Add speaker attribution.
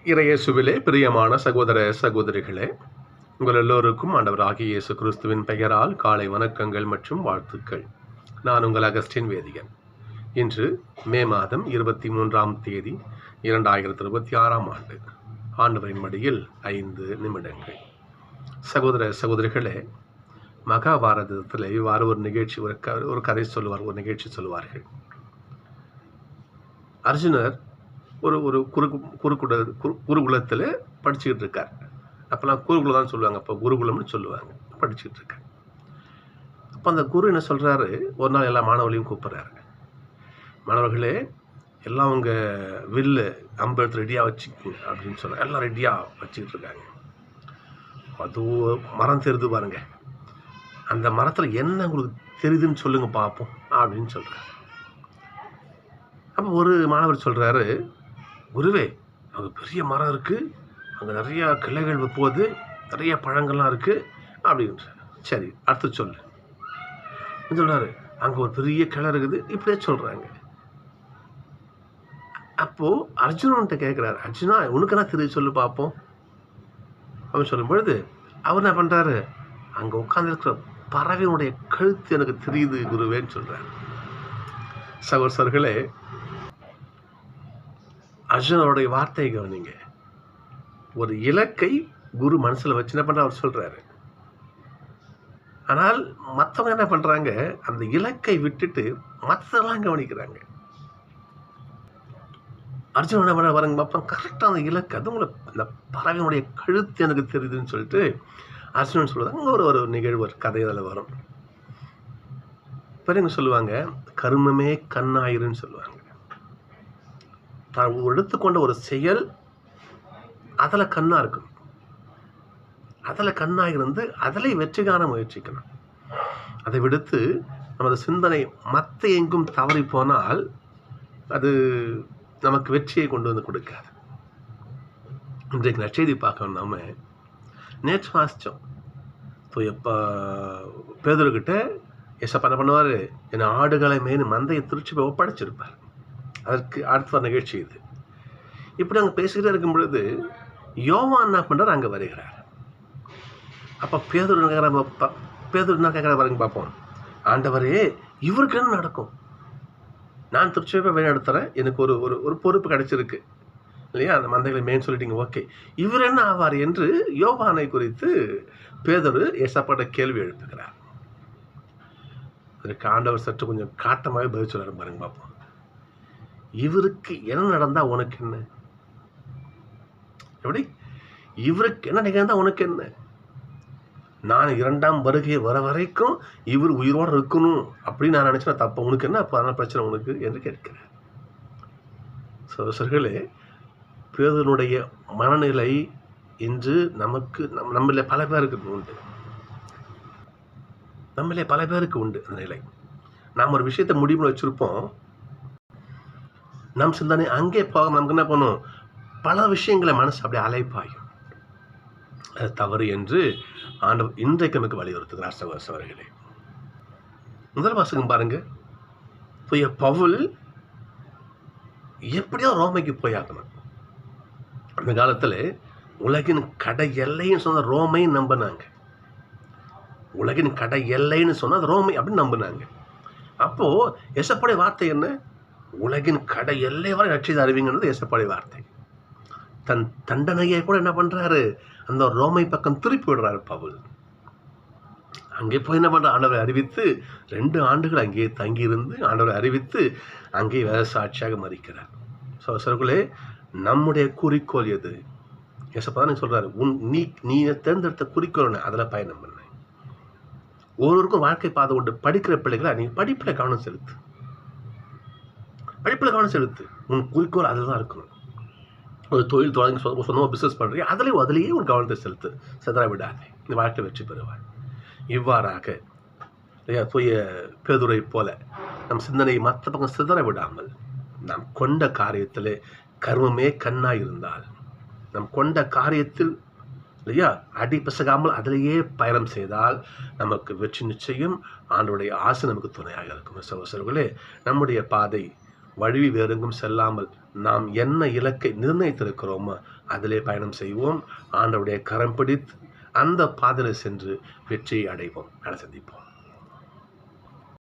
Speaker 1: இறையேசுவிலே பிரியமான சகோதர சகோதரிகளே, உங்கள் எல்லோருக்கும் ஆண்டவராகிய இயேசு கிறிஸ்துவின் பெயரால் காலை வணக்கங்கள் மற்றும் வாழ்த்துக்கள். நான் உங்கள் அகஸ்டின் வேதியன். இன்று மே மாதம் 23ஆம் தேதி 2026ஆம் ஆண்டு. ஆண்டவரின் மடியில் 5 நிமிடங்கள். சகோதர சகோதரிகளே, மகாபாரதத்தில் இவ்வாறு ஒரு நிகழ்ச்சி, ஒரு கதை சொல்லுவார், ஒரு நிகழ்ச்சி சொல்லுவார்கள். அர்ஜுனர் ஒரு ஒரு குருகுலத்தில் படிச்சுக்கிட்டு இருக்கார். அப்போலாம் குருகுலம் தான் சொல்லுவாங்க, அப்போ குருகுலம்னு சொல்லுவாங்க. படிச்சுக்கிட்டு இருக்கார். அப்போ அந்த குரு என்ன சொல்கிறாரு, ஒரு நாள் எல்லா மாணவர்களையும் கூப்பிட்றாரு. மாணவர்களே, எல்லாம் அவங்க வில்லு அம்பு எடுத்து ரெடியாக வச்சுக்கோங்க அப்படின்னு சொல்கிறார். எல்லாம் ரெடியாக வச்சுக்கிட்டு இருக்காங்க. அது மரம் தெரியுது பாருங்க, அந்த மரத்தில் என்ன உங்களுக்கு தெரியுதுன்னு சொல்லுங்க பார்ப்போம் அப்படின்னு சொல்கிறார். அப்போ ஒரு மாணவர் சொல்கிறாரு, குருவே, அங்கே பெரிய மரம் இருக்குது, அங்கே நிறையா கிளைகள் போகுது, நிறைய பழங்கள்லாம் இருக்குது அப்படின்ற. சரி, அடுத்து சொல்லு சொல்கிறாரு. அங்கே ஒரு பெரிய கிளை இருக்குது, இப்படியே சொல்கிறாங்க. அப்போது அர்ஜுனன்ட்ட கேட்குறாரு, அர்ஜுனா உனக்கு என்ன தெரியுது சொல்லு பார்ப்போம் அப்படின்னு சொல்லும் பொழுது அவர் என்ன பண்ணுறாரு, அங்கே உட்காந்துருக்கிற பறவையினுடைய கழுத்து எனக்கு தெரியுது குருவேன்னு சொல்கிறார். சகோதரர்களே, அர்ஜுனருடைய வார்த்தையை கவனிங்க. ஒரு இலக்கை குரு மனசில் வச்சு என்ன பண்ணுற அவர் சொல்கிறாரு. ஆனால் மற்றவங்க என்ன பண்ணுறாங்க, அந்த இலக்கை விட்டுட்டு மற்றதெல்லாம் கவனிக்கிறாங்க. அர்ஜுனன் என்ன பண்ண பாருங்க பார்ப்போம், கரெக்டாக அந்த இலக்கு, அது உங்களை அந்த பறவையினுடைய கழுத்து எனக்கு தெரியுதுன்னு சொல்லிட்டு அர்ஜுனன் சொல்லுவாங்க. அங்கே ஒரு நிகழ்வு, ஒரு கதை அதில் வரும். பெரியவங்க சொல்லுவாங்க, கருமமே கண்ணாயிருன்னு சொல்லுவாங்க. தான் எடுத்துக்கொண்ட ஒரு செயல் அதில் கண்ணாக இருக்கணும், அதில் கண்ணாக இருந்து அதில் வெற்றி காண முயற்சிக்கணும். அதை விடுத்து நமது சிந்தனை மற்ற எங்கும் தவறி போனால் அது நமக்கு வெற்றியை கொண்டு வந்து கொடுக்காது. இன்றைக்கு நற்செய்தி பார்க்கணும். நம்ம நேற்று வாசித்தோம். இப்போ எப்போ பேதுருக்கிட்ட ஏசப்பா என்ன பண்ணுவார், என்னை ஆடுகளை மேனு மந்தையை திருச்சி போய் ஒப்படைச்சிருப்பார். அதற்கு அடுத்த நிகழ்ச்சி இது. இப்படி அங்கே பேசிக்கிட்டே இருக்கும் பொழுது யோவான் என்ன பண்ணுறார், அங்கே வருகிறார். அப்போ பேதுரு என்ன கேட்குற பாருங்க பார்ப்போம். ஆண்டவரே, இவருக்கு என்ன நடக்கும்? நான் திருச்சியை வழி நடத்துகிறேன், எனக்கு ஒரு ஒரு பொறுப்பு கிடைச்சிருக்கு இல்லையா, அந்த மந்தைகளை மேன் சொல்லிட்டீங்க, ஓகே, இவர் என்ன ஆவார் என்று யோவானை குறித்து பேதுரு ஏசப்பாட்ட கேள்வி எழுப்புகிறார். அதற்கு ஆண்டவர் சற்று கொஞ்சம் காட்டமாகவே பதில் சொல்கிறார் பாருங்க பார்ப்போம். இவருக்கு என்ன நடந்தா உனக்கு என்ன? எப்படி? இவருக்கு என்ன நிகழ்ந்தா உனக்கு என்ன? நான் 2ஆம் வருகை வர வரைக்கும் இவர் உயிரோடு இருக்கணும் அப்படின்னு நான் நினைச்சேன்னா தப்ப, உனக்கு என்ன அப்போ அதனால பிரச்சனை உனக்கு என்று கேட்கிறேன். சகோதரர்களே, பேதுருனுடைய மனநிலை இன்று நமக்கு நம்மள பல பேருக்கு உண்டு. நம்மளே பல பேருக்கு உண்டு அந்த நிலை. நாம் ஒரு விஷயத்தை முடிவுல வச்சிருப்போம், நம் சிந்தனை அங்கே போக நமக்கு என்ன பண்ணும், பல விஷயங்களை மனசு அப்படியே அலைப்பாயும். அது தவறு என்று ஆண்டவர் இன்றைக்கு நமக்கு வலியுறுத்துகிறார். சகோதரர்களே, முதல் வாசகம் பாருங்க. பவுல் எப்படியோ ரோமைக்கு போயாகணும். அந்த காலத்துல உலகின் கடை எல்லைன்னு சொன்ன ரோமையும் நம்பினாங்க. உலகின் கடை எல்லைன்னு சொன்னா ரோமை அப்படின்னு நம்பினாங்க. அப்போ எசப்படைய வார்த்தை என்ன, உலகின் கடை எல்லை வரை ரட்சித அறிவிங்கிறது ஏசப்பாடைய வார்த்தை. தன் தண்டனையை கூட என்ன பண்றாரு, அந்த ரோமை பக்கம் திருப்பி விடுறாரு பவுல். அங்கே போய் என்ன பண்ற, ஆண்டவரை அறிவித்து 2 ஆண்டுகள் அங்கே தங்கியிருந்து ஆண்டவரை அறிவித்து அங்கே வேத சாட்சியாக மறிக்கிறார். சகோதரர்களே, நம்முடைய குறிக்கோள் எது? ஏசப்பா தான் சொல்றாரு, நீ தேர்ந்தெடுத்த குறிக்கோள் அதில் பயணம் பண்ண. ஒவ்வொருவருக்கும் வாழ்க்கை பாதை உண்டு. படிக்கிற பிள்ளைகளை நீ படிப்பில் கவனம் செலுத்து, படிப்பில் கவனம் செலுத்து. உன் குறிக்கோள் அதில் தான் இருக்கணும். ஒரு தொழில் தொடங்கி சொந்தமாக பிஸ்னஸ் பண்ணுறீங்க, அதிலேயே ஒரு கவனத்தை செலுத்து, சிதற விடாதே, இந்த வாழ்க்கை வெற்றி பெறுவார். இவ்வாறாக தூய பேதுரை போல நம் சிந்தனையை மற்ற பக்கம் சிதற விடாமல், நாம் கொண்ட காரியத்தில் கர்மமே கண்ணாய் இருந்தால், நம் கொண்ட காரியத்தில் இல்லையா அடி பிசகாமல் அதிலேயே பயணம் செய்தால் நமக்கு வெற்றி நிச்சயம். ஆண்டவருடைய ஆசை நமக்கு துணையாக இருக்கும். சகோதரர்களே, நம்முடைய பாதை வழி வேறெங்கும் செல்லாமல் நாம் என்ன இலக்கை நிர்ணயித்திருக்கிறோமோ அதிலே பயணம் செய்வோம். ஆண்டவருடைய கரம் பிடித்து அந்த பாதையில் சென்று வெற்றியை அடைவோம். சந்திப்போம்.